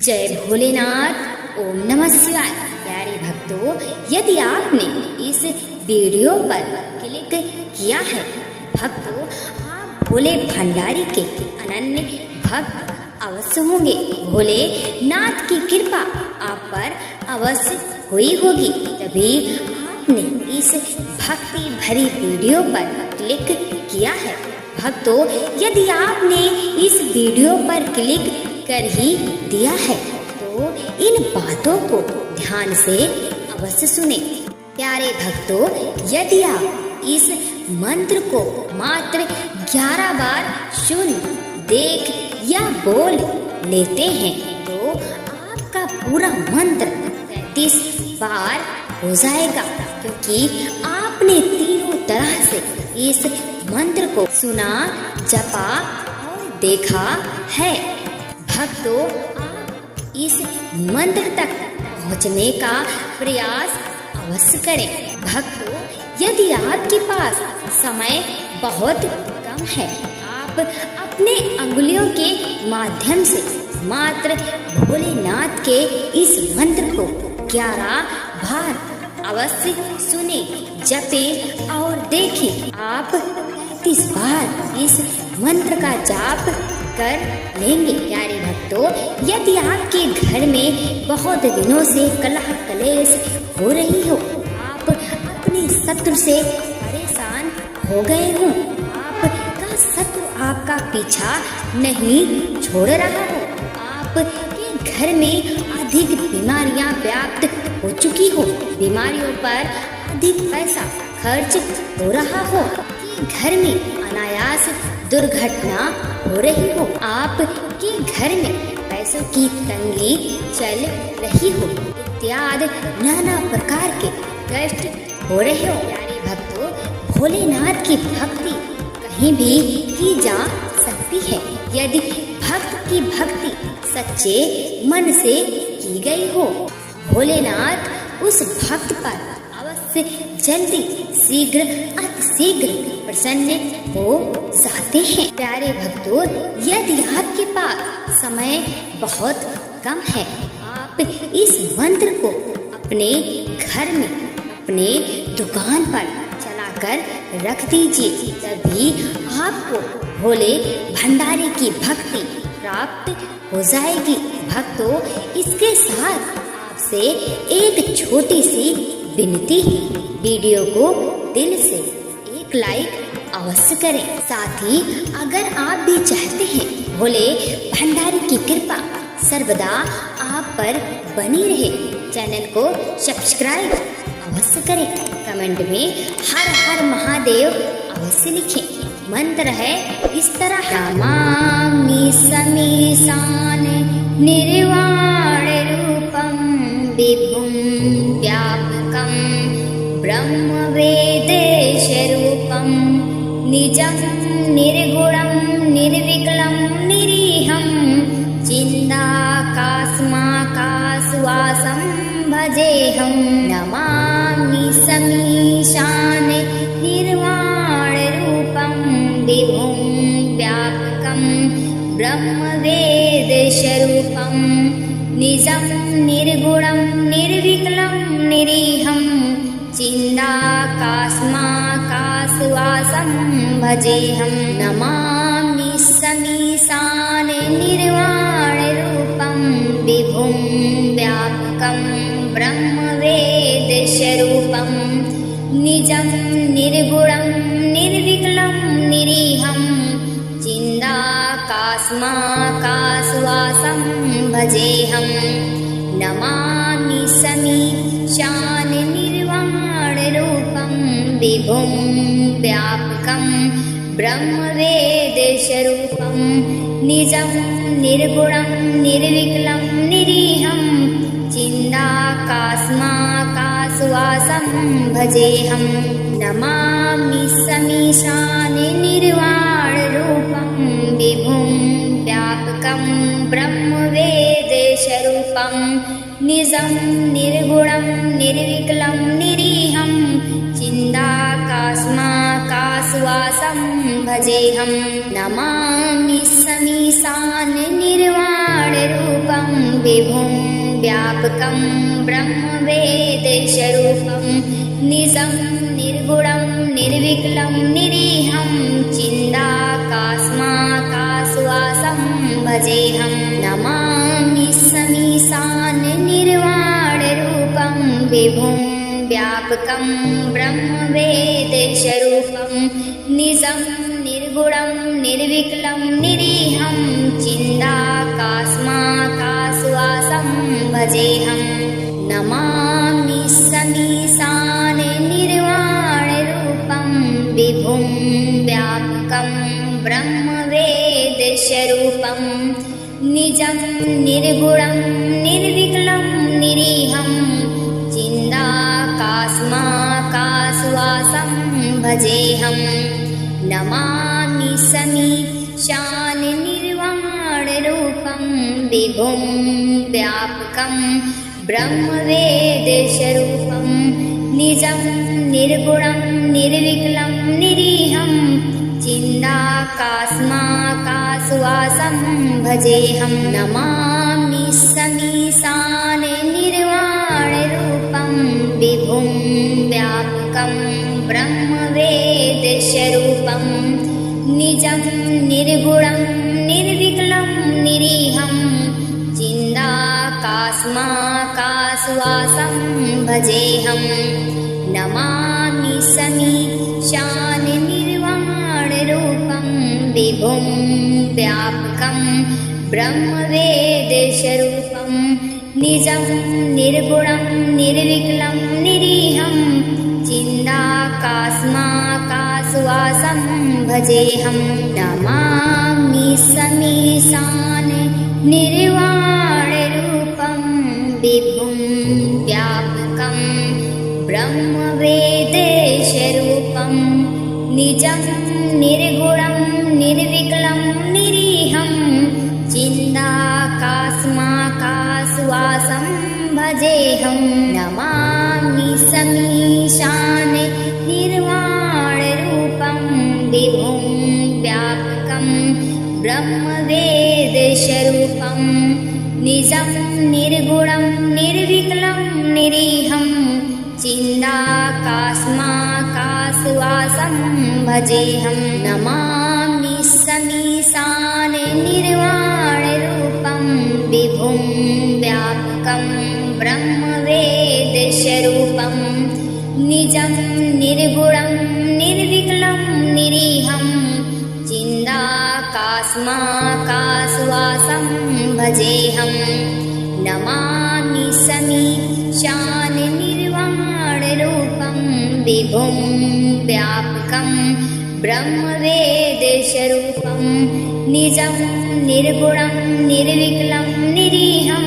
जय भोलेनाथ। ओम नमः शिवाय। प्यारे भक्तों, यदि आपने इस वीडियो पर क्लिक किया है भक्तों, आप भोले भंडारी के अनन्य भक्त अवश्य होंगे। भोलेनाथ की कृपा आप पर अवश्य हुई होगी, तभी आपने इस भक्ति भरी वीडियो पर क्लिक किया है। भक्तों, यदि आपने इस वीडियो पर क्लिक कर ही दिया है तो इन बातों को ध्यान से अवश्य सुने। प्यारे भक्तों, यदि आप इस मंत्र को मात्र 11 बार सुन, देख या बोल लेते हैं तो आपका पूरा मंत्र 33 बार हो जाएगा, क्योंकि आपने तीनों तरह से इस मंत्र को सुना, जपा और देखा है। भक्तों, आप इस मंत्र तक पहुंचने का प्रयास अवश्य करें। भक्तों, यदि आपके पास समय बहुत कम है, आप अपने अंगुलियों के माध्यम से मात्र भोलेनाथ के इस मंत्र को 11 बार अवश्य सुने, जपे और देखें। आप 33 बार इस मंत्र का जाप कर लेंगे। प्यारे भक्तों, यदि आपके घर में बहुत दिनों से कलह कलेश हो रही हो, आप अपने शत्रु से परेशान हो गए हो, आपका शत्रु आपका पीछा नहीं छोड़ रहा हो, आपके घर में अधिक बीमारियां व्याप्त हो चुकी हो, बीमारियों पर अधिक पैसा खर्च हो रहा हो, घर में अनायास दुर्घटना हो रही हो, आपके घर में पैसों की तंगी चल रही हो, इत्यादि नाना प्रकार के कष्ट हो रहे हो। प्यारे भक्तों, भोलेनाथ की भक्ति कहीं भी की जा सकती है, यदि भक्त की भक्ति सच्चे मन से की गई हो। भोलेनाथ उस भक्त पर अवश्य जल्दी शीघ्र अतिशीघ्र प्रसन्न हो जाते हैं। प्यारे भक्तों, यदि आपके पास समय बहुत कम है, आप इस मंत्र को अपने घर में, अपने दुकान पर चलाकर रख दीजिए, तभी आपको भोले भंडारी की भक्ति प्राप्त हो जाएगी। भक्तों, इसके साथ आपसे एक छोटी सी विनती, वीडियो को दिल से एक लाइक अवश्य करें। साथ ही अगर आप भी चाहते हैं भोले भंडारी की कृपा सर्वदा आप पर बनी रहे, चैनल को सब्सक्राइब अवश्य करें। कमेंट में हर हर महादेव अवश्य लिखें। मंत्र है इस तरह: नमामि समीशान निर्वाण रूपम विभुम व्यापकम ब्रह्म वेद स्वरूपम निजं निर्गुणं निर्विकलं निरीहं चिदाकाशमाकाशवासं भजेऽहं। नमामि समीशान निर्वाणरूपं विभुं व्यापकं ब्रह्मवेदस्वरूपं निजं निर्गुणं निर्विकलं निरीहं चिदाकाशमाकाशवासं भजेऽहं। नमामि समीशान निर्वाणरूपं विभुं व्यापकं ब्रह्मवेदस्वरूपं निजं निर्गुणं निर्विकलं निरीहं चिदाकाशमाकाशवासं भजेऽहं। नमामि समीशान निर्वाणरूपं विभुं व्यापकं ब्रह्मवेदस्वरूपं निजं निर्गुणं निर्विकलं निरीहं चिदाकाशमाकाशवासं भजेऽहं। नमामि समीशान निर्वाणरूपं विभुं व्यापकं ब्रह्मवेदस्वरूपं निजं निर्गुणं निर्विकलं निरीहं चिदाकाशमाकाशवासं कास्माकाश्वासं भजेऽहं नमामि समीशान निर्वाणरूपं विभुं व्यापकं ब्रह्मवेदस्वरूपं निजं निर्गुणं निर्विकलं निरीहं चिदाकाशमाकाशवासं भजेऽहं नमामि समीशान निर्वाणरूपं विभुं व्यापकं ब्रह्मवेदस्वरूपं निजं निर्गुणं निर्विकलं निरीहं चिदाकाशमाकाशवासं भजेऽहं नमामि समीशान निर्वाणरूपं विभुं व्यापकं ब्रह्मवेदस्वरूपं निजं निर्गुणं निर्विकलं निरीहं चिदाकाशमाकाशवासं भजेऽहं नमामि समीशान निर्वाणरूपं विभुं व्यापकं ब्रह्मवेदस्वरूपं निजं निर्गुणं निर्विकलं निरीहं चिदाकाशमाकाशवासं भजेऽहं नमामि समीशान निर्वाणरूपं विभुं व्यापकं ब्रह्मवेदस्वरूपं निजं निर्गुणं निर्विकलं निरीहं चिदाकाशमाकाशवासं भजेऽहं नमामि समीशान निर्वाणरूपं विभुं व्यापकं ब्रह्मवेदस्वरूपं निजं निर्गुणं निर्विकलं निरीहं चिदाकाशमाकाशवासं भजेऽहं नमामि समीशान निर्वाणरूपं विभुं व्यापकं ब्रह्मवेदस्वरूपं निजं निर्गुणं निर्विकलं निरीहं चिदाकाशमाकाशवासं भजेऽहं नमामि समीशान निर्वाणरूपं विभुं व्यापकं ब्रह्मवेदस्वरूपं निजं निर्गुणं निर्विकलं निरीहं चिदाकाशमाकाशवासं भजेऽहं नमामि समीशान निर्वाणरूपं विभुं व्यापकं ब्रह्मवेदस्वरूपं निजं निर्गुणं निर्विकलं निरीहं चिदाकाशमाकाशवासं भजेऽहं नमामि समीशान निर्वाणरूपं विभुं व्यापकं ब्रह्मवेदस्वरूपं निजं निर्गुणं निर्विकलं निरीहं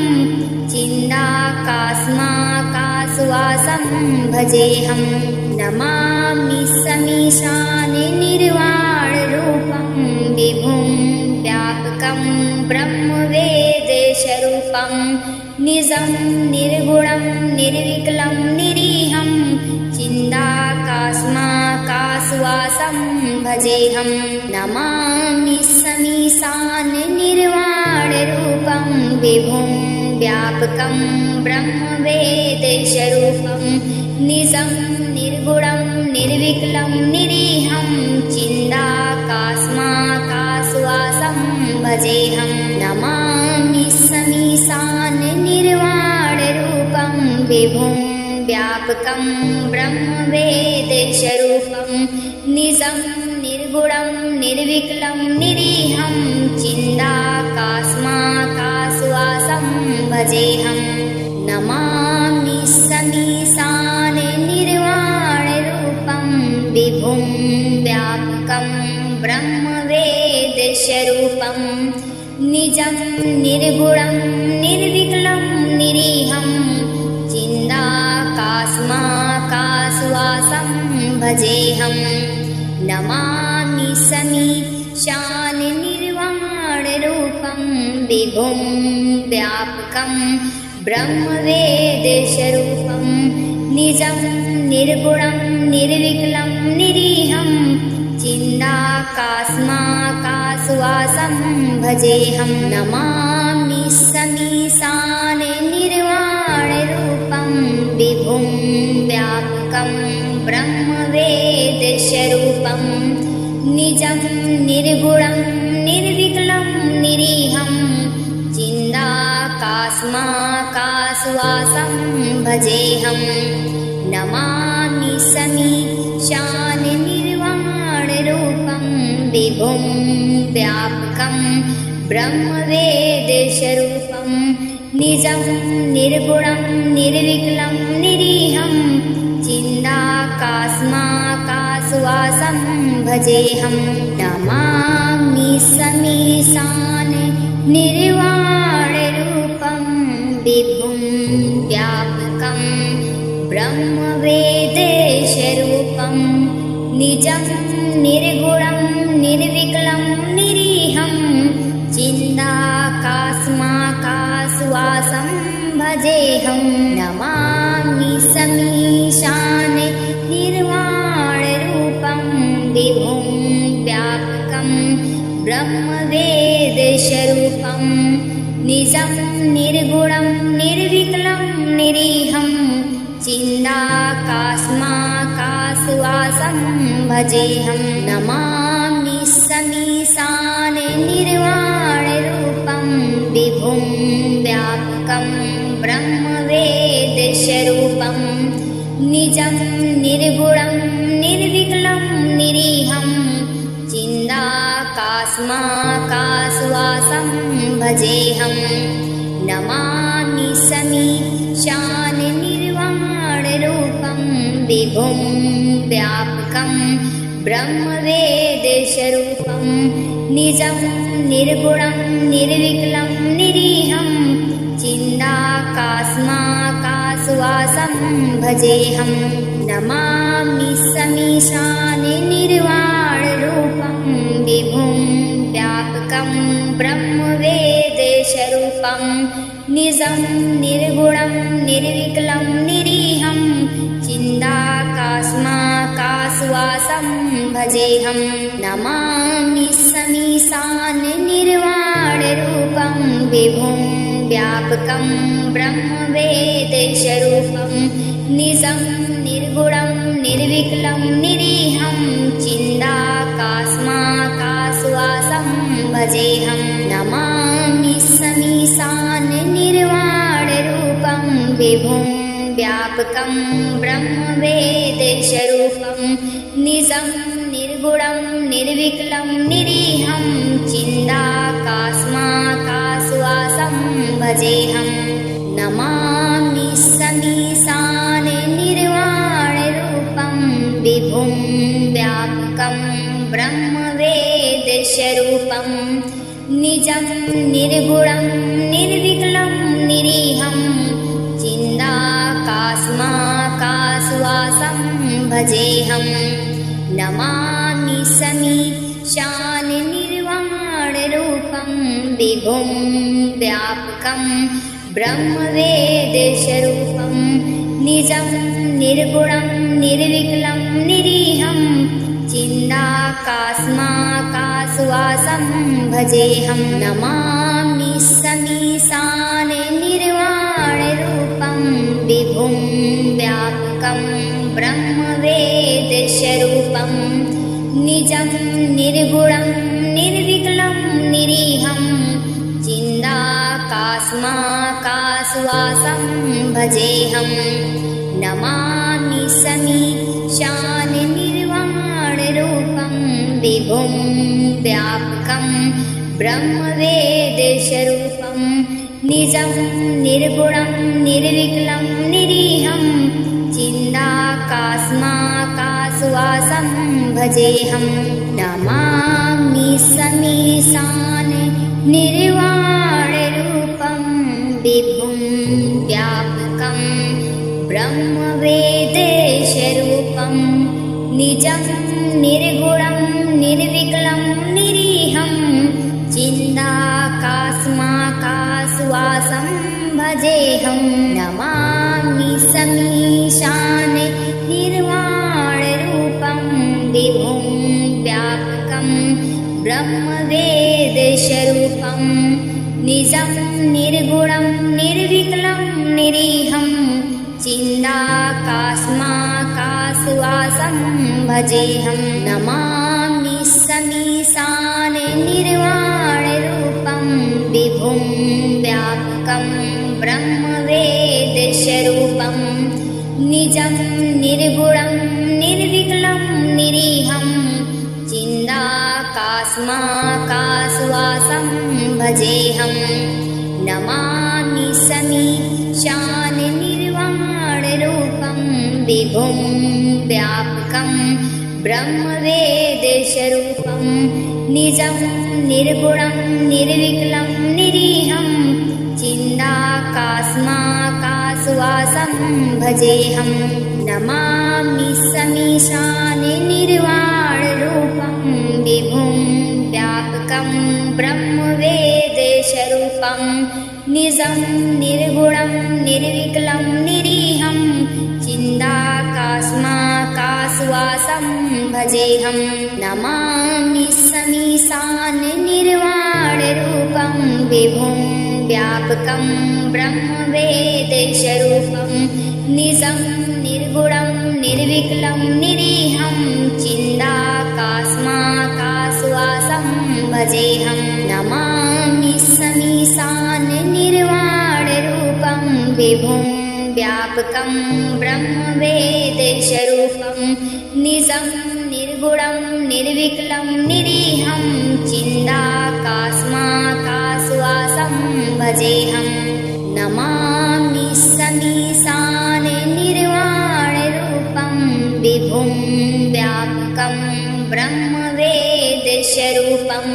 चिदाकाशमाकाशवासं भजेऽहं नमामि समीशान निर्वाणरूपं विभुं व्यापकं ब्रह्मवेदस्वरूपं निजं निर्गुणं निर्विकलं निरीहं चिदाकाशमाकाशवासं भजेऽहं नमामि समीशान निर्वाणरूपं विभुं व्यापकं ब्रह्मवेदस्वरूपं निजं निर्गुणं निर्विकलं निरीहं चिदाकाशमाकाशवासं भजेऽहं नमामि समीशान निर्वाणरूपं विभुं व्यापकं ब्रह्मवेदस्वरूपं निजं निर्गुणं निर्विकलं निरीहं चिदाकाशमाकाशवासं भजेऽहं नमामि समीशान निर्वाणरूपं विभुं व्यापकं ब्रह्मवेदस्वरूपं निजं निर्गुणं निर्विकलं निरीहं चिदाकाशमाकाशवासं भजेऽहं नमामि समीशान निर्वाणरूपं विभुं व्यापकं ब्रह्मवेदस्वरूपं निजं निर्गुणं निर्विकलं निरीहं चिन्ताकास्माकाशवासं भजेऽहं नमामि समीशान निर्वाणरूपं विभुं व्यापकं ब्रह्मवेदस्वरूपं निजं निर्गुणं निर्विकलं निरीहं चिन्ताकास्माकाशवासं भजेऽहं नमामि समीशान निर्वाणरूपं विभुं व्यापकं ब्रह्मवेदस्वरूपं निजं निर्गुणं निर्विकलं निरीहं चिन्ताकास्माकाशवासं भजेऽहं नमामि समीशान निर्वाणरूपं विभुं व्यापकं ब्रह्मवेदस्वरूपं निजं निर्गुणं निर्विकलं निरीहं चिन्ताकास्माकाशवासं भजेऽहं नमामि समीशान निर्वाणरूपं विभुं व्यापकं ब्रह्मवेदस्वरूपं निजं निर्गुणं निर्विकलं निरीहं चिन्ताकास्माकाशवासं भजेऽहं नमामि समीशान निर्वाणरूपं विभुं व्यापकं ब्रह्मवेदस्वरूपं निजं निर्गुणं निर्विकलं निरीहं चिन्ताकास्माकाशवासं भजेऽहं नमामि समीशान निर्वाणरूपं विभुं व्यापकं ब्रह्मवेदस्वरूपं निजं निर्गुणं निर्विकलं निरीहं चिन्ताकास्माकाशवासं भजेऽहं नमामि समीशान निर्वाणरूपं विभुं व्यापकं ब्रह्मवेदस्वरूपं निजं निर्गुणं निर्विकलं निरीहं चिन्ताकास्माकाशवासं भजेऽहं नमामि समीशान निर्वाणरूपं विभुं व्यापकं ब्रह्मवेदस्वरूपं निजं निर्गुणं निर्विकलं निरीहं चिन्ताकास्माकाशवासं भजेऽहं नमामि समीशान निर्वाणरूपं विभुं व्यापकं ब्रह्मवेदस्वरूपं निजं निर्गुणं निर्विकलं निरीहं चिन्ताकास्माकाशवासं भजेऽहं नमामि समीशान निर्वाणरूपं विभुं व्यापकं ब्रह्मवेदस्वरूपं निजं निर्गुणं निर्विकलं निरीहं चिन्ताकास्माकाशवासं भजेऽहं नमामि समीशान निर्वाणरूपं विभुं व्यापकं ब्रह्मवेदस्वरूपं निजं निर्गुणं निर्विकलं निरीहं चिन्ताकास्माकाशवासं भजेऽहं नमामि समीशान निर्वाणरूपं विभुं व्यापकं ब्रह्मवेदस्वरूपं निजं निर्गुणं निर्विकलं निरीहं चिन्ताकास्माकाशवासं भजेऽहं नमामि समीशान निर्वाणरूपं विभुं व्यापकं ब्रह्मवेदस्वरूपं निजं निर्गुणं निर्विकलं निरीहं चिन्ताकास्माकाशवासं भजेऽहं नमामि समीशान निर्वाणरूपं विभुं व्यापकं ब्रह्मवेदस्वरूपं निजं निर्गुणं निर्विकलं निरीहं चिन्ताकास्माकाशवासं भजेऽहं नमामि समीशान ब्रह्मवेदस्वरूपं निजं निर्गुणं निर्विकलं निरीहं चिदाकाशमाकाशवासं भजेऽहं नमामि समीशान निर्वाणरूपं विभुं व्यापकं ब्रह्मवेदस्वरूपं निजं निर्गुणं निर्विकलं निरीहं चिदाकाशमाकाशवासं भजेऽहं नमामि समीशान निर्वाणरूपं विभुं व्यापकं ब्रह्मवेदस्वरूपं निजं निर्गुणं निर्विकलं निरीहं चिदाकाशमाकाशवासं भजेऽहं नमामि समीशान निर्वाणरूपं विभुं व्यापकं ब्रह्मवेदस्वरूपं निजं निर्गुणं निर्विकलं निरीहं चिदाकाशमाकाशवासं भजेऽहं नमामि समीशान निर्वाणरूपं विभुं व्यापकं ब्रह्मवेदस्वरूपं निजं निर्गुणं निर्विकलं निरीहं चिदाकाशमाकाशवासं भजेऽहं नमामि समीशान निर्वाणरूपं विभुं व्यापकं ब्रह्मवेदस्वरूपं निजं निर्गुणं निर्विकलं निरीहं चिदाकाशमाकाशवासं भजेऽहं नमामि समीशान निर्वाणरूपं विभुं व्यापकं ब्रह्मवेदस्वरूपं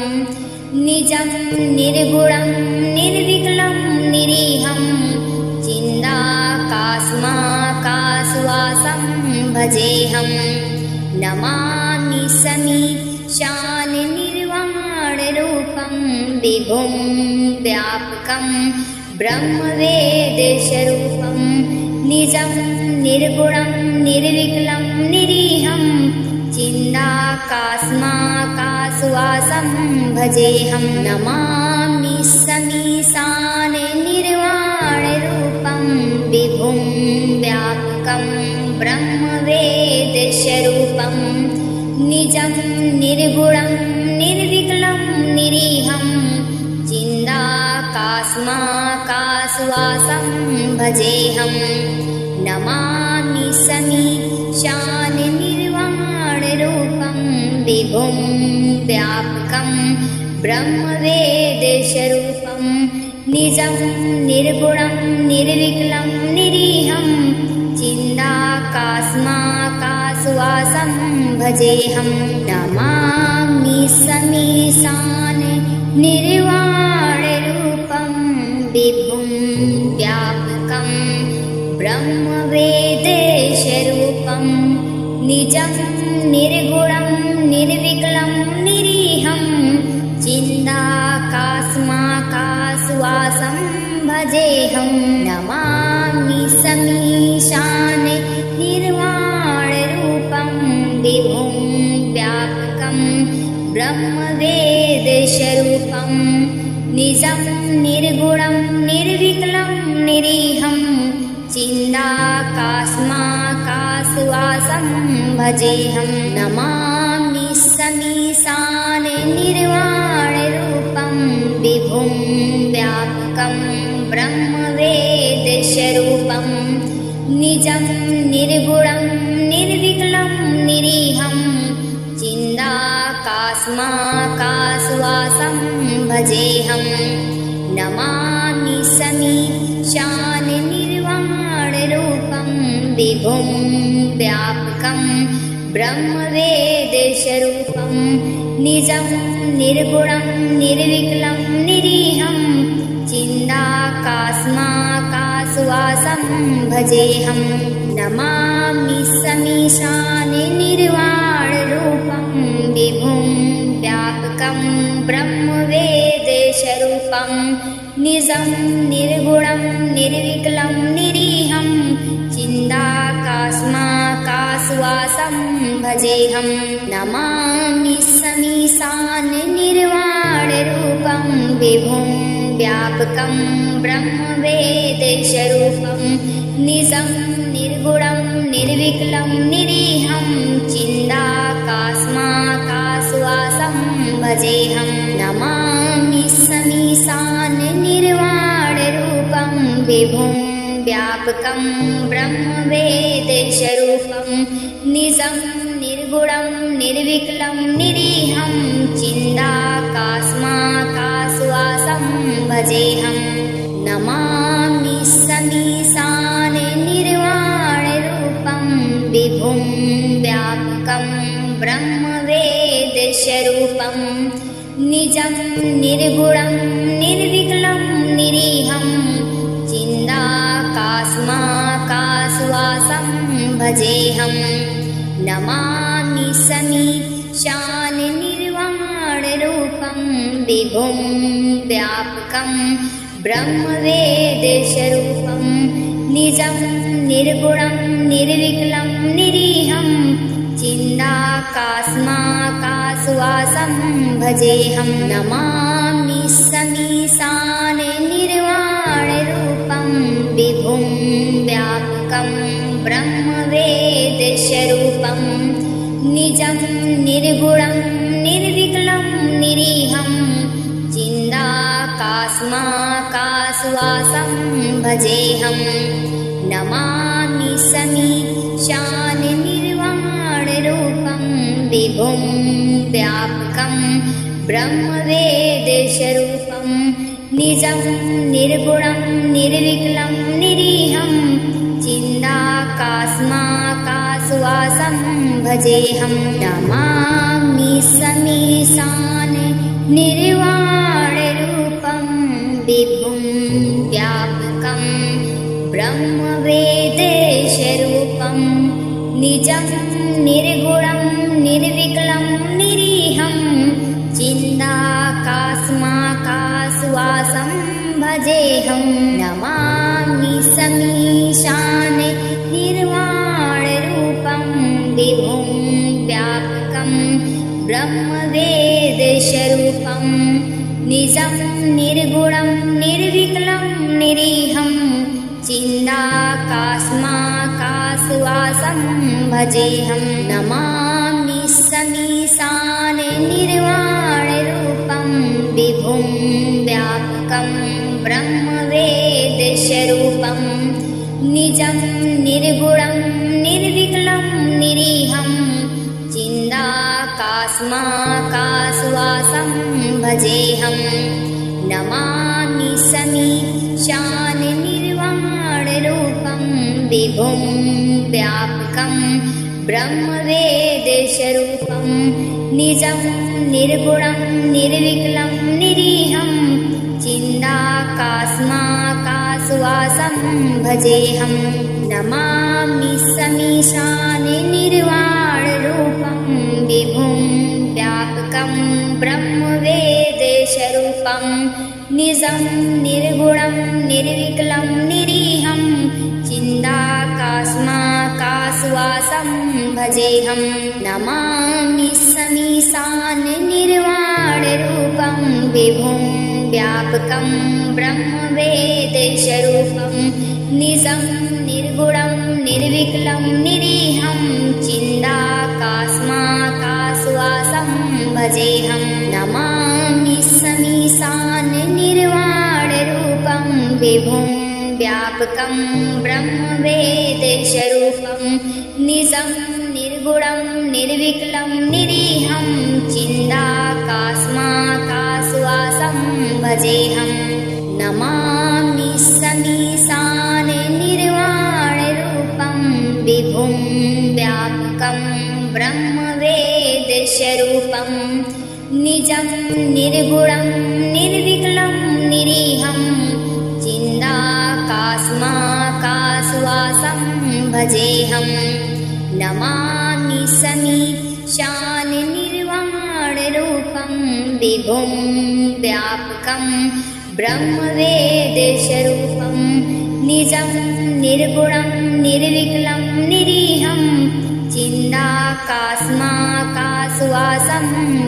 निजं निर्गुणं निर्विकलं निरीहं चिदाकाशमाकाशवासं भजेऽहं नमामि समीशान निर्वाणरूपं विभुं व्यापकं ब्रह्मवेदस्वरूपं निजं निर्गुणं निर्विकलं निरीहं चिदाकाशमाकाशवासं भजेऽहं नमामि समीशान निर्वाणरूपं विभुं व्यापकं ब्रह्मवेदस्वरूपं निजं निर्गुणं निर्विकलं निरीहं चिदाकाशमाकाशवासं भजेऽहं नमामि समीशान निर्वाणरूपं विभुं व्यापकं ब्रह्मवेदस्वरूपं निजं निर्गुणं निर्विकलं निरीहं चिदाकाशमाकाशवासं भजेऽहं नमामि समीशान निर्वाणरूपं विभुं व्यापकं ब्रह्मवेदस्वरूपं निजं निर्गुणं निर्विकलं निरीहं चिदाकाशमाकाशवासं भजेऽहं नमामि समीशान निर्वाणरूपं विभुं व्यापकं ब्रह्मवेदस्वरूपं निजं निर्गुणं निर्विकलं निरीहं चिदाकाशमाकाशवासं भजेऽहं नमामि समीशान निर्वाणरूपं विभुं व्यापकं ब्रह्मवेदस्वरूपं निजं निर्गुणं निर्विकलं निरीहं चिदाकाशमाकाशवासं भजेऽहं नमामि समीशान निर्वाणरूपं विभुं व्यापकं ब्रह्मवेदस्वरूपं निजं निर्गुणं निर्विकलं निरीहं चिदाकाशमाकाशवासं भजेऽहं नमामि समीशान निर्वाणरूपं विभुं व्यापकं ब्रह्मवेदस्वरूपं निजं निर्गुणं निर्विकलं निरीहं चिदाकाशमाकाशवासं भजेऽहं नमामि समीशान निर्वाणरूपं विभुं व्यापकं ब्रह्मवेदस्वरूपं निजं निर्गुणं निर्विकलं निरीहं चिदाकाशमाकाशवासं भजेऽहं नमामि समीशाननिर्वाणरूपं विभुं व्यापकं ब्रह्मवेदस्वरूपं निजं निर्गुणं निर्विकलं निरीहं चिदाकाशमाकाशवासं भजेऽहं नमामि समीशाननिर्वाणरूपं विभुं व्यापकं ब्रह्मवेदस्वरूपं निजं निर्गुणं निर्विकलं निरीहं चिदाकाशमाकाशवासं भजेऽहं नमामि समीशाननिर्वाणरूपं विभुं व्यापकं ब्रह्मवेदस्वरूपं निजं निर्गुणं निर्विकलं निरीहं चिदाकाशमाकाशवासं भजेऽहं नमामि समीशाननिर्वाणरूपं विभुं व्यापकं ब्रह्मवेदस्वरूपं निजं निर्गुणं निर्विकलं निरीहं चिदाकाशमाकाशवासं भजेऽहं नमामि समीशाननिर्वाणरूपं विभुं व्यापकं ब्रह्मवेदस्वरूपं निजं निर्गुणं निर्विकलं निरीहं चिदाकाशमाकाशवासं भजेऽहं नमामि समीशाननिर्वाणरूपं विभुं व्यापकं ब्रह्मवेदस्वरूपं निजं निर्गुणं निर्विकलं निरीहं चिदाकाशमाकाशवासं भजेऽहं नमामि समीशाननिर्वाणरूपं विभुं व्यापकं ब्रह्मवेदस्वरूपं निजं निर्गुणं निर्विकलं निरीहं चिदाकाशमाकाशवासं भजेऽहं नमामि समीशाननिर्वाणरूपं विभुं व्यापकं ब्रह्मवेदस्वरूपं निजं निर्गुणं निर्विकलं निरीहं चिदाकाशमाकाशवासं भजेऽहं नमामि समीशाननिर्वाणरूपं विभुं व्यापकं ब्रह्मवेदस्वरूपं निजं निर्गुणं निर्विकलं निरीहं चिदाकाशमाकाशवासं भजेऽहं नमामि समीशाननिर्वाणरूपं विभुं व्यापकं ब्रह्मवेदस्वरूपं निजं निर्गुणं निर्विकलं निरीहं चिदाकाशमाकाशवासं भजेऽहं नमामि समीशाननिर्वाणरूपं विभुं व्यापकं ब्रह्मवेदस्वरूपं निजं निर्गुणं निर्विकलं निरीहं चिदाकाशमाकाशवासं भजेऽहं नमामि समीशाननिर्वाणरूपं विभुं व्यापकं ब्रह्मवेदस्वरूपं निजं निर्गुणं निर्विकलं निरीहं चिदाकाशमाकाशवासं भजेऽहं नमामि समीशाननिर्वाणरूपं विभुं व्यापकं ब्रह्मवेदस्वरूपं निजं निर्गुणं निर्विकलं निरीहं चिदाकाशमाकाशवासं भजेऽहं नमामि समीशाननिर्वाणरूपं विभुं व्यापकं ब्रह्मवेदस्वरूपं निजं निर्गुणं निर्विकलं निरीहं चिदाकाशमाकाशवासं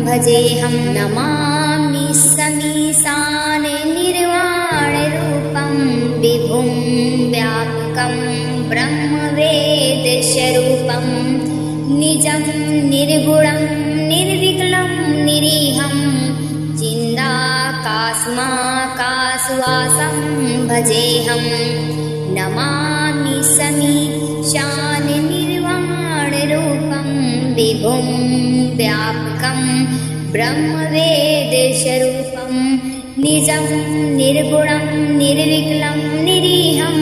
भजेऽहं नमामि समीशान व्यापकं ब्रह्मवेदस्वरूपं निजं निर्गुणं निर्विकलं निरीहं चिदाकाशमाकाशवासं भजेऽहं नमामि समीशाननिर्वाणरूपं विभुं व्यापकं ब्रह्मवेदस्वरूपं निजं निर्गुणं निर्विकलं निरीहं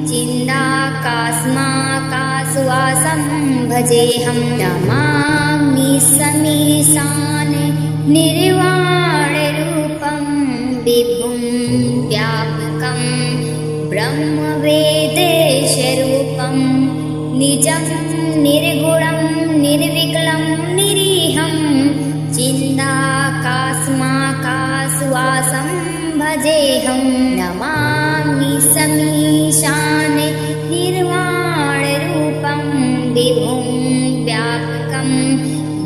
चिदाकाशमाकाशवासं भजेऽहं नमामि समीशाननिर्वाणरूपं विभुं व्यापकं ब्रह्मवेदस्वरूपं निजं निर्गुणं निर्विकलं निरीहं चिदाकाशमाकाशवासं भजेऽहं नमामि समीशाननिर्वाणरूपं विभुं व्यापकं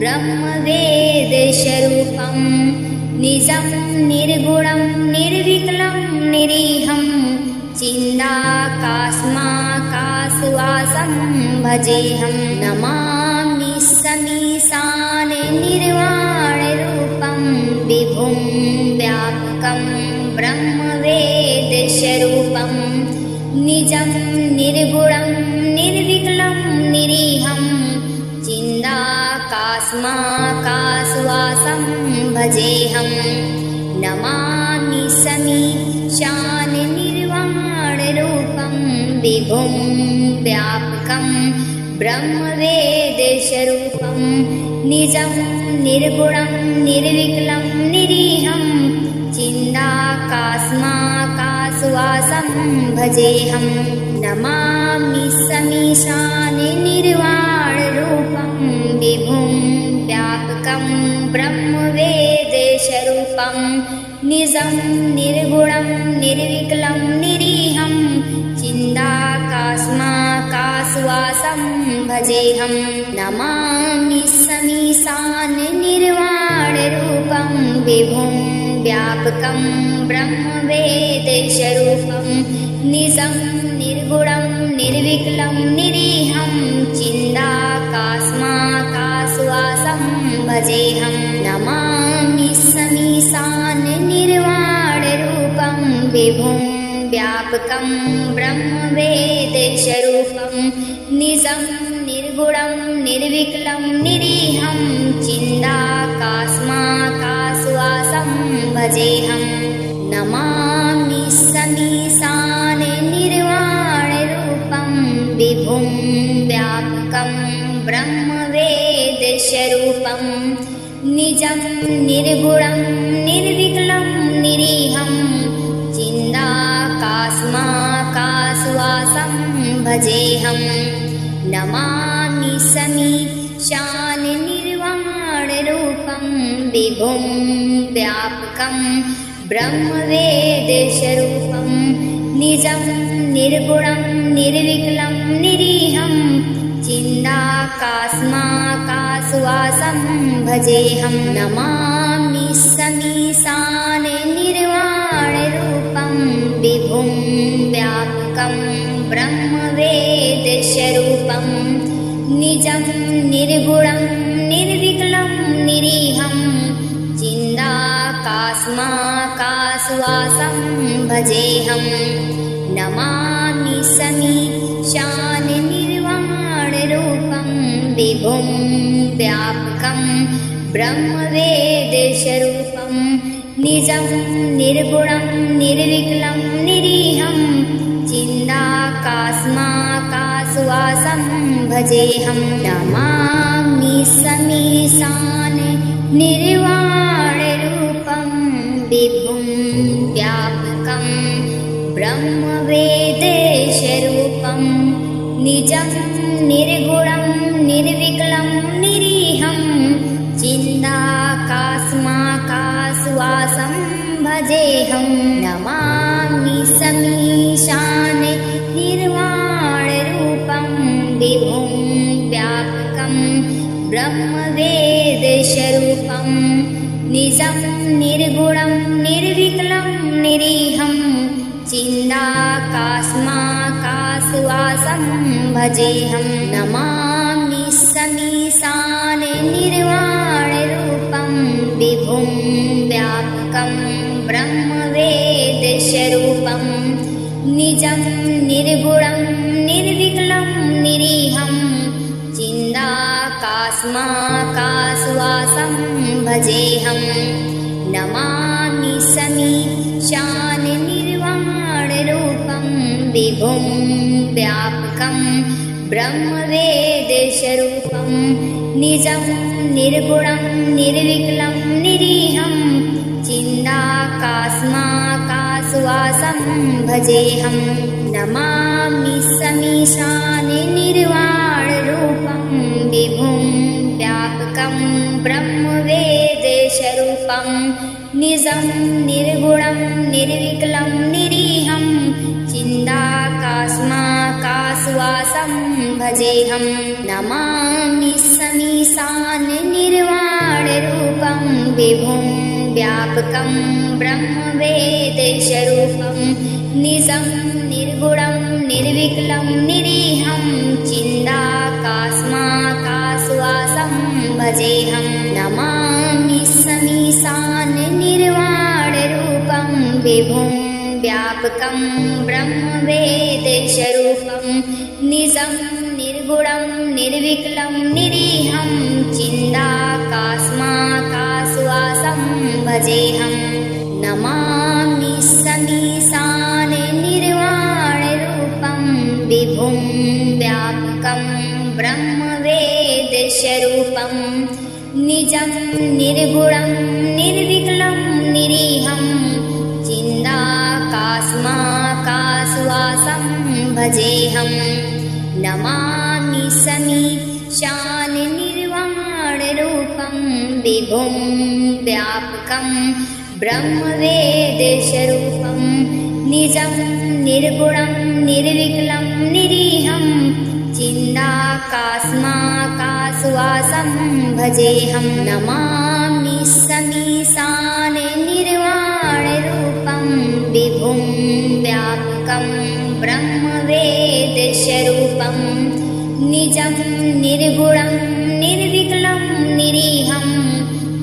ब्रह्मवेदस्वरूपं निजं निर्गुणं निर्विकलं निरीहं चिदाकाशमाकाशवासं भजेऽहं नमामि समीशाननिर्वाणरूपं विभुं व्यापकं ब्रह्मवेदस्वरूपं निजं निर्गुणं निर्विकलं निरीहं चिदाकाशमाकाशवासं भजेऽहं नमामि समीशाननिर्वाणरूपं विभुं व्यापकं ब्रह्मवेदस्वरूपं निजं निर्गुणं निर्विकलं निरीहं चिदाकाशमाकाशवासं भजेऽहं नमामि समीशाननिर्वाणरूपं विभुं व्यापकं ब्रह्मवेदस्वरूपं निजं निर्गुणं निर्विकलं निरीहं चिदाकाशमाकाशवासं भजेऽहं नमामि समीशाननिर्वाणरूपं विभुं व्यापकं ब्रह्मवेदस्वरूपं निजं निर्गुणं निर्विकलं निरीहं चिदाकाशमाकाशवासं भजेऽहं नमामि समीशाननिर्वाणरूपं विभुं व्यापकं ब्रह्मवेदस्वरूपं निजं निर्गुणं निर्विकलं निरीहं चिदाकाशमाकाशवासं भजेऽहं नमामि समीशाननिर्वाणरूपं विभुं व्यापकं ब्रह्मवेदस्वरूपं निजं निर्गुणं निर्विकलं निरीहं चिदाकाशमाकाशवासं भजेऽहं नमामि समीशाननिर्वाणरूपं विभुं व्यापकं ब्रह्मवेदस्वरूपं निजं निर्गुणं निर्विकलं निरीहं चिदाकाशमाकाशवासं भजेऽहं नमामि समीशाननिर्वाणरूपं विभुं व्यापकं ब्रह्मवेदस्वरूपं निजं निर्गुणं निर्विकलं निरीहं चिदाकाशमाकाशवासं भजेऽहं नमामि समीशाननिर्वाणरूपं विभुं व्यापकं ब्रह्मवेदस्वरूपं निजं निर्गुणं निर्विकलं निरीहं चिदाकाशमाकाशवासं भजेऽहं नमामि समीशाननिर्वाणरूपं विभुं व्यापकं ब्रह्मवेदस्वरूपं निजं निर्गुणं निर्विकलं निरीहं चिदाकाशमाकाशवासं भजेऽहं नमामि समीशाननिर्वाणरूपं विभुं व्यापकं ब्रह्मवेदस्वरूपं निजं निर्गुणं निर्विकलं निरीहं चिदाकाशमाकाशवासं कासवासं भजेऽहं नमामि समीशान निर्वाणरूपं विभुं व्यापकं ब्रह्मवेदस्वरूपं निजं निर्गुणं निर्विकलं निरीहं चिदाकाशमाकाशवासं भजेऽहं नमामि समीशान निर्वाणरूपं विभुं व्यापकं ब्रह्मवेदस्वरूपं निजं निर्गुणं निर्विकलं निरीहं चिदाकाशमाकाशवासं भजेऽहं नमामि समीशान निर्वाणरूपं विभुं व्यापकं ब्रह्मवेदस्वरूपं निजं निर्गुणं निर्विकलं निरीहं चिदाकाशमाकाशवासं भजेऽहं नमामि समीशान निर्वाणरूपं विभुं व्यापकं ब्रह्मवेदस्वरूपं निजं निर्गुणं निर्विकलं निरीहं चिदाकाशमाकाशवासं भजेऽहं नमामि समीशान निर्वाणरूपं विभुं व्यापकं ब्रह्मवेदस्वरूपं निजं निर्गुणं निर्विकलं निरीहं चिदाकाशमाकाशवासं भजेऽहं नमामि समीशान निर्वाणरूपं विभुं व्यापकं ब्रह्मवेदस्वरूपं निजं निर्गुणं निर्विकलं निरीहं चिदाकाशमाकाशवासं भजेऽहं नमामि समीशान निर्वाणरूपं विभुं व्यापकं ब्रह्मवेदस्वरूपं निजं निर्गुणं निर्विकलं निरीहं चिदाकाशमाकाशवासं भजेऽहं नमामि समीशान निर्वाणरूपं विभुं व्यापकं ब्रह्मवेदस्वरूपं निजं निर्गुणं निर्विकलं निरीहं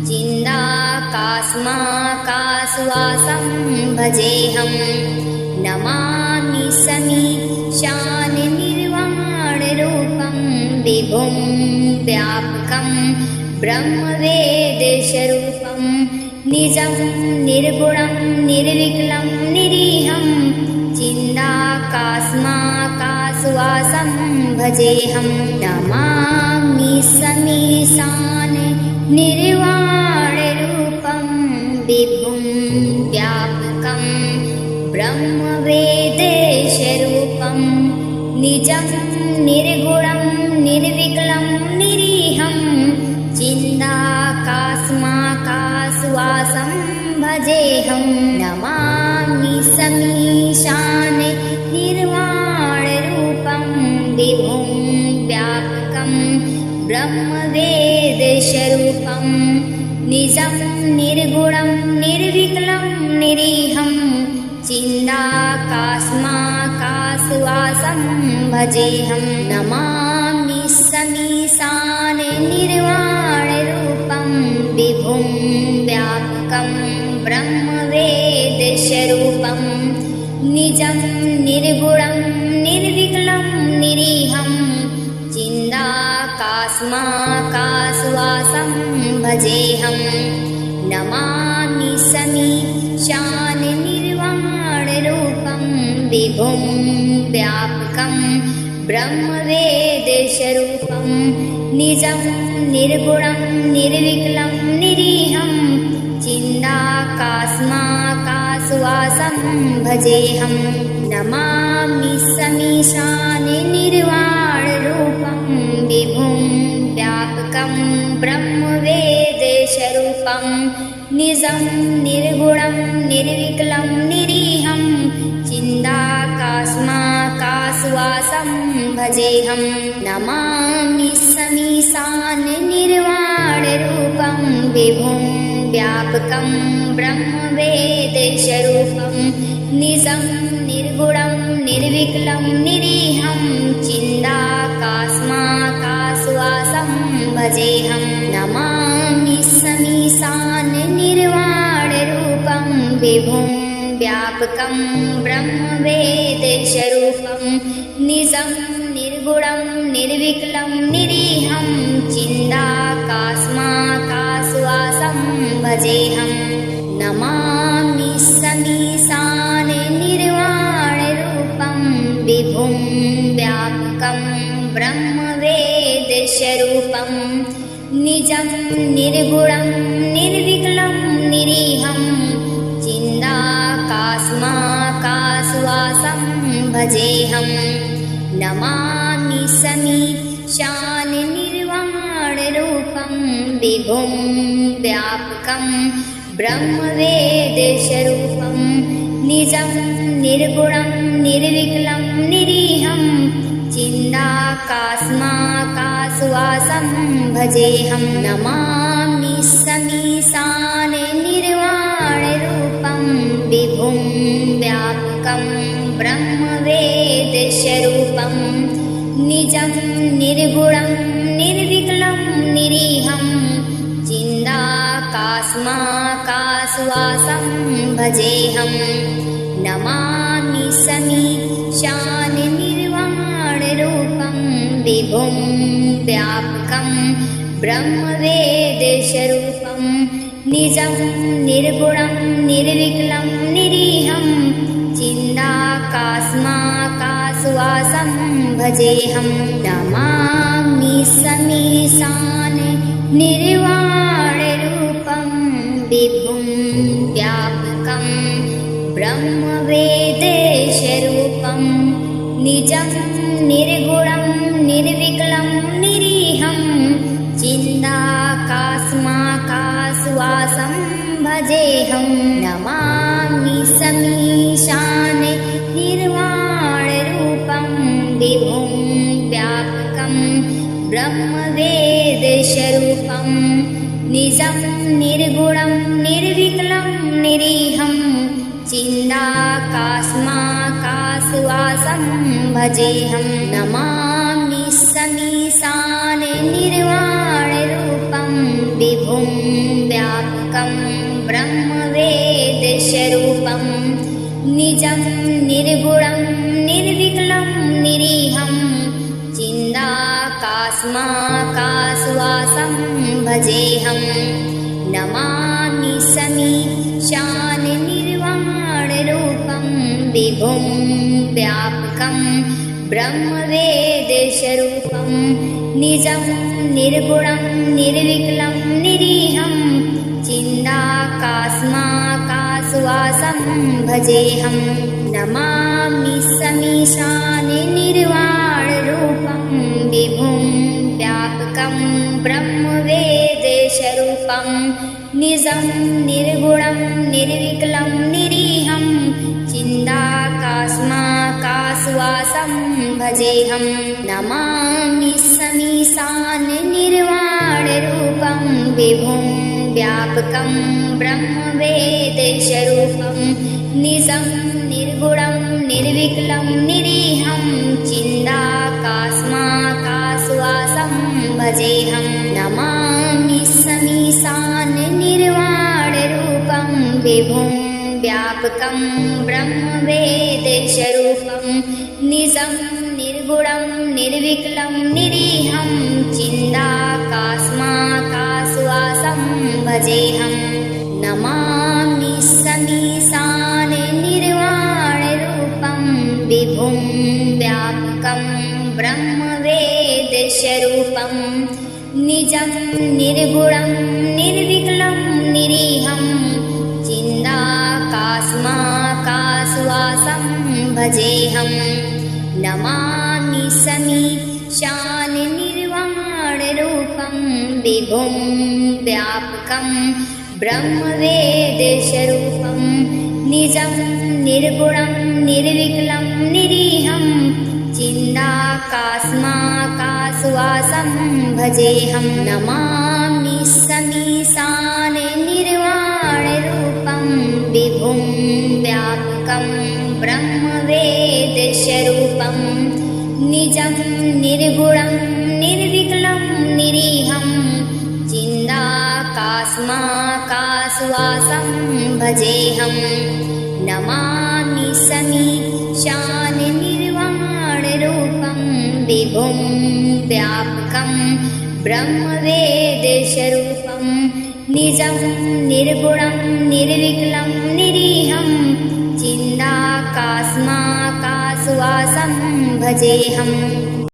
चिदाकाशमाकाशवासं भजेऽहं नमामि समीशान निर्वाणरूपं विभुं व्यापकं ब्रह्मवेदस्वरूपं निजं निर्गुणं निर्विकलं निरीहं चिदाकाशमाकाशवासं भजेऽहं नमामि समीशान निर्वाणरूपं विभुं व्यापकं ब्रह्मवेदस्वरूपं निजं निर्गुणं निर्विकलं निरीहं चिदाकाशमाकाशवासं भजेऽहं नमामि समीशान निर्वाणरूपं विभुं व्यापकं ब्रह्मवेदस्वरूपं निजं निर्गुणं निर्विकलं निरीहं चिदाकाशमाकाशवासं भजेऽहं नमामि समीशान निर्वाणरूपं विभुं व्यापकं ब्रह्मवेदस्वरूपं निजं निर्गुणं निर्विकलं निरीहं चिदाकाशमाकाशवासं भजेऽहं नमामि समीशान निर्वाणरूपं विभुं व्यापकं ब्रह्मवेदस्वरूपं निजं निर्गुणं निर्विकलं निरीहं चिदाकाशमाकाशवासं भजेऽहं नमामि समीशान निर्वाणरूपं विभुं व्यापकं ब्रह्मवेदस्वरूपं निजं निर्गुणं निर्विकलं निरीहं चिदाकाशमाकाशवासं भजेऽहं नमामि समीशान निर्वाणरूपं विभुं व्यापकं ब्रह्मवेदस्वरूपं निजं निर्गुणं निर्विकलं निरीहं चिदाकाशमाकाशवासं भजेऽहं नमामि समीशाननिर्वाणरूपं विभुं व्यापकं ब्रह्मवेदस्वरूपं निजं निर्गुणं निर्विकलं निरीहं चिदाकाशमाकाशवासं भजेऽहं नमामि समीशाननिर्वाणरूपं विभुं व्यापकं ब्रह्मवेदस्वरूपं निजं निर्गुणं निर्विकलं निरीहं चिदाकाशमाकाशवासं भजेऽहं नमामि समीशाननिर्वाणरूपं विभुं व्यापकं ब्रह्मवेदस्वरूपं निजं निर्गुणं निर्विकलं निरीहं चिदाकाशमाकाशवासं भजेऽहं नमामि समीशाननिर्वाणरूपं विभुं व्यापकं ब्रह्मवेदस्वरूपं निजं निर्गुणं निर्विकलं निरीहं चिदाकाशमाकाशवासं भजेऽहं नमामि समीशाननिर्वाणरूपं विभुं व्यापकं ब्रह्मवेदस्वरूपं निजं निर्गुणं निर्विकलं निरीहं चिदाकाशमाकाशवासं भजेऽहं नमामि समीशाननिर्वाणरूपं विभुं व्यापकं ब्रह्मवेदस्वरूपं निजं निर्गुणं निर्विकलं निरीहं चिदाकाशमाकाशवासं भजेऽहं नमामि समीशाननिर्वाणरूपं विभुं व्यापकं ब्रह्मवेदस्वरूपं निजं निर्गुणं निर्विकलं निरीहं चिदाकाशमाकाशवासं भजेऽहं नमामि समीशाननिर्वाणरूपं विभुं व्यापकं ब्रह्मवेदस्वरूपं निजं निर्गुणं निर्विकलं निरीहं चिदाकाशमाकाशवासं भजेऽहं नमामि समीशाननिर्वाणरूपं विभुं व्यापकं ब्रह्मवेदस्वरूपं निजं निर्गुणं निर्विकलं निरीहं चिदाकाशमाकाशवासं भजेऽहं नमामि समीशाननिर्वाणरूपं विभुं व्यापकं ब्रह्मवेदस्वरूपं निजं निर्गुणं निर्विकलं निरीहं चिदाकाशमाकाशवासं भजेऽहं नमामि समीशाननिर्वाणरूपं विभुं व्यापकं ब्रह्मवेदस्वरूपं निजं निर्गुणं निर्विकलं निरीहं चिदाकाशमाकाशवासं भजेऽहं नमामि समीशाननिर्वाणरूपं विभुं व्यापकं ब्रह्मवेदस्वरूपं निजं निर्गुणं निर्विकलं निरीहं चिदाकाशमाकाशवासं भजेऽहं नमामि समीशाननिर्वाणरूपं विभुं व्यापकं ब्रह्मवेदस्वरूपं निजं निर्गुणं निर्विकलं निरीहं चिदाकाशमाकाशवासं भजेऽहं नमामि समीशाननिर्वाणरूपं विभुं व्यापकं ब्रह्मवेदस्वरूपं निजं निर्गुणं निर्विकलं निरीहं चिदाकाशमाकाशवासं भजेऽहं नमामि समीशाननिर्वाणरूपं व्यापकं ब्रह्मवेदस्वरूपं निजं निर्गुणं निर्विकलं निरीहं चिदाकाशमाकाशवासं भजेऽहं नमामि समीशान निर्वाणरूपं विभुं व्यापकं ब्रह्मवेदस्वरूपं निजं निर्गुणं निर्विकलं निरीहं चिदाकाशमाकाशवासं भजेऽहम्।